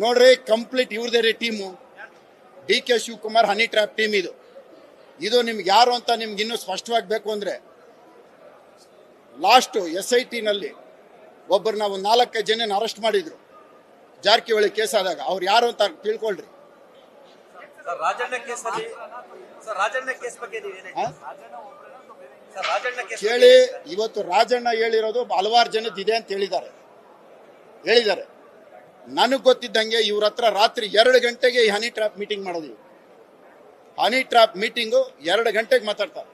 ನೋಡ್ರಿ, ಕಂಪ್ಲೀಟ್ ಇವ್ರದೇ team. D K Shivakumar honey trap team ಇದು ನಿಮ್ಗೆ ಯಾರು ಅಂತ ನಿಮ್ಗೆ ಇನ್ನೂ ಸ್ಪಷ್ಟವಾಗಬೇಕು ಅಂದ್ರೆ ಲಾಸ್ಟ್ SIT ನಲ್ಲಿ ಒಬ್ಬರನ್ನ ಒಂದು 4-5 ಜನ ಅರೆಸ್ಟ್ ಮಾಡಿದ್ರು ಜಾರಕಿಹೊಳಿ ಕೇಸ್ ಆದಾಗ. ಅವ್ರು ಯಾರು ಅಂತ ತಿಳ್ಕೊಳ್ರಿ. ಕೇಳಿ, ಇವತ್ತು ರಾಜಣ್ಣ ಹೇಳಿರೋದು ಹಲವಾರು ಜನದ್ದು ಇದೆ ಅಂತ ಹೇಳಿದ್ದಾರೆ. ನನಗೆ ಗೊತ್ತಿದ್ದಂಗೆ ಇವ್ರ ಹತ್ರ ರಾತ್ರಿ 2 ಗಂಟೆಗೆ ಈ ಹನಿ ಟ್ರ್ಯಾಪ್ ಮೀಟಿಂಗ್ ಮಾಡೋದು. ಹನಿ ಟ್ರ್ಯಾಪ್ ಮೀಟಿಂಗು 2 ಗಂಟೆಗೆ ಮಾತಾಡ್ತಾರೆ.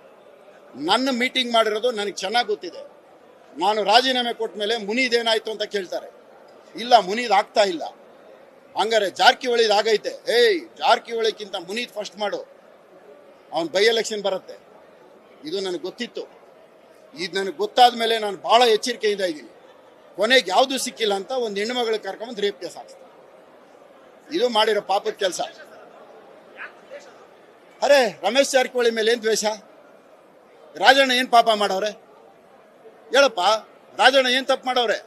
ನನ್ನ ಮೀಟಿಂಗ್ ಮಾಡಿರೋದು ನನಗೆ ಚೆನ್ನಾಗಿ ಗೊತ್ತಿದೆ. ನಾನು ರಾಜೀನಾಮೆ ಕೊಟ್ಟ ಮೇಲೆ ಮುನಿದೇನಾಯ್ತು ಅಂತ ಕೇಳ್ತಾರೆ. ಇಲ್ಲ, ಮುನಿದ್ ಆಗ್ತಾ ಇಲ್ಲ. ಹಂಗಾರೆ ಜಾರಕಿಹೊಳಿದ್ ಆಗೈತೆ. ಜಾರಕಿಹೊಳಿಗಿಂತ ಮುನಿದ್ ಫಸ್ಟ್ ಮಾಡು, ಅವನ್ ಬೈ ಎಲೆಕ್ಷನ್ ಬರುತ್ತೆ. ಇದು ನನಗೆ ಗೊತ್ತಿತ್ತು. ಇದು ನನಗೆ ಗೊತ್ತಾದ ಮೇಲೆ ನಾನು ಭಾಳ ಎಚ್ಚರಿಕೆಯಿಂದ ಇದ್ದೀನಿ. ಕೊನೆಗೆ ಯಾವುದು ಸಿಕ್ಕಿಲ್ಲ ಅಂತ ಒಂದು ಹೆಣ್ಣುಮಗಳಿಗೆ ಕರ್ಕೊಂಬಂದು ರೇಪ್ ಕೇಸ್ ಹಾಕ್ಸ್ತಾರೆ. ಇದು ಮಾಡಿರೋ ಪಾಪದ ಕೆಲಸ. ಅರೆ, ರಮೇಶ್ ಜಾರಕಿಹೊಳಿ ಮೇಲೆ ಏನು ದ್ವೇಷ? ರಾಜಣ್ಣ ಏನು ಪಾಪ ಮಾಡವ್ರೆ ಹೇಳಪ್ಪ? ರಾಜಣ್ಣ ಏನು ತಪ್ಪು ಮಾಡವ್ರೆ?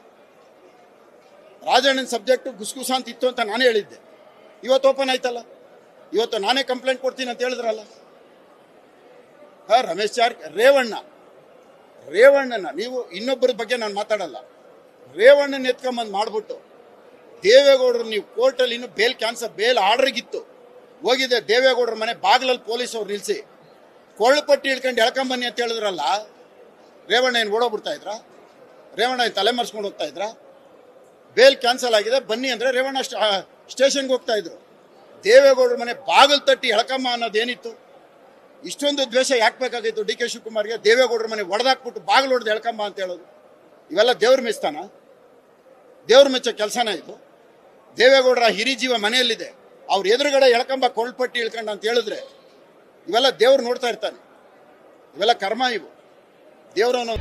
ರಾಜಣ್ಣನ ಸಬ್ಜೆಕ್ಟ್ ಗುಸ್ಗುಸ ಅಂತ ಇತ್ತು ಅಂತ ನಾನೇ ಹೇಳಿದ್ದೆ. ಇವತ್ತು ಓಪನ್ ಆಯ್ತಲ್ಲ. ಇವತ್ತು ನಾನೇ ಕಂಪ್ಲೇಂಟ್ ಕೊಡ್ತೀನಿ ಅಂತ ಹೇಳಿದ್ರಲ್ಲ. ರಮೇಶ್ ರೇವಣ್ಣನ ನೀವು ಇನ್ನೊಬ್ಬರ ಬಗ್ಗೆ ನಾನು ಮಾತಾಡಲ್ಲ. ರೇವಣ್ಣನ ಎತ್ಕೊಂಬಂದು ಮಾಡ್ಬಿಟ್ಟು ದೇವೇಗೌಡರು ನೀವು ಕೋರ್ಟಲ್ಲಿ ಇನ್ನು ಬೇಲ್ ಆರ್ಡರ್ಗಿತ್ತು ಹೋಗಿದೆ. ದೇವೇಗೌಡರ ಮನೆ ಬಾಗಿಲಲ್ಲಿ ಪೊಲೀಸ್ ಅವ್ರು ನಿಲ್ಲಿಸಿ ಕೊಳ್ಳಪಟ್ಟಿ ಇಳ್ಕೊಂಡು ಎಳ್ಕೊಂಬನ್ನಿ ಅಂತ ಹೇಳಿದ್ರಲ್ಲ. ರೇವಣ್ಣ ಏನು ಓಡೋಗ್ಬಿಡ್ತಾ ಇದ್ರ? ರೇವಣ್ಣ ಏನು ತಲೆ ಮರೆಸ್ಕೊಂಡು ಹೋಗ್ತಾ ಇದ್ರ? ಬೇಲ್ ಕ್ಯಾನ್ಸಲ್ ಆಗಿದೆ ಬನ್ನಿ ಅಂದರೆ ರೇವಣ್ಣ ಸ್ಟೇಷನ್ಗೆ ಹೋಗ್ತಾ ಇದ್ರು. ದೇವೇಗೌಡರ ಮನೆ ಬಾಗಿಲು ತಟ್ಟಿ ಎಳ್ಕಮ್ಮ ಅನ್ನೋದೇನಿತ್ತು? ಇಷ್ಟೊಂದು ದ್ವೇಷ ಯಾಕೆ ಬೇಕಾಗಿತ್ತು ಡಿ ಕೆ ಶಿವಕುಮಾರ್ಗೆ? ದೇವೇಗೌಡರ ಮನೆ ಒಡೆದಾಕ್ಬಿಟ್ಟು ಬಾಗಿಲು ಹೊಡೆದು ಎಳ್ಕಮ್ಮ ಅಂತ ಹೇಳೋದು ಇವೆಲ್ಲ ದೇವ್ರ ಮೆಚ್ತಾನ? ದೇವ್ರ ಮೆಚ್ಚೋ ಕೆಲಸನ ಇದು? ದೇವೇಗೌಡರ ಹಿರಿಜೀವ ಮನೆಯಲ್ಲಿದೆ, ಅವ್ರ ಎದುರುಗಡೆ ಎಳ್ಕಂಬ ಕೊಳ್ಳಪಟ್ಟಿ ಇಳ್ಕೊಂಡ ಅಂತ ಹೇಳಿದ್ರೆ ಇವೆಲ್ಲ ದೇವ್ರು ನೋಡ್ತಾ ಇರ್ತಾನೆ. ಇವೆಲ್ಲ ಕರ್ಮ. ಇವು ದೇವ್ರವನು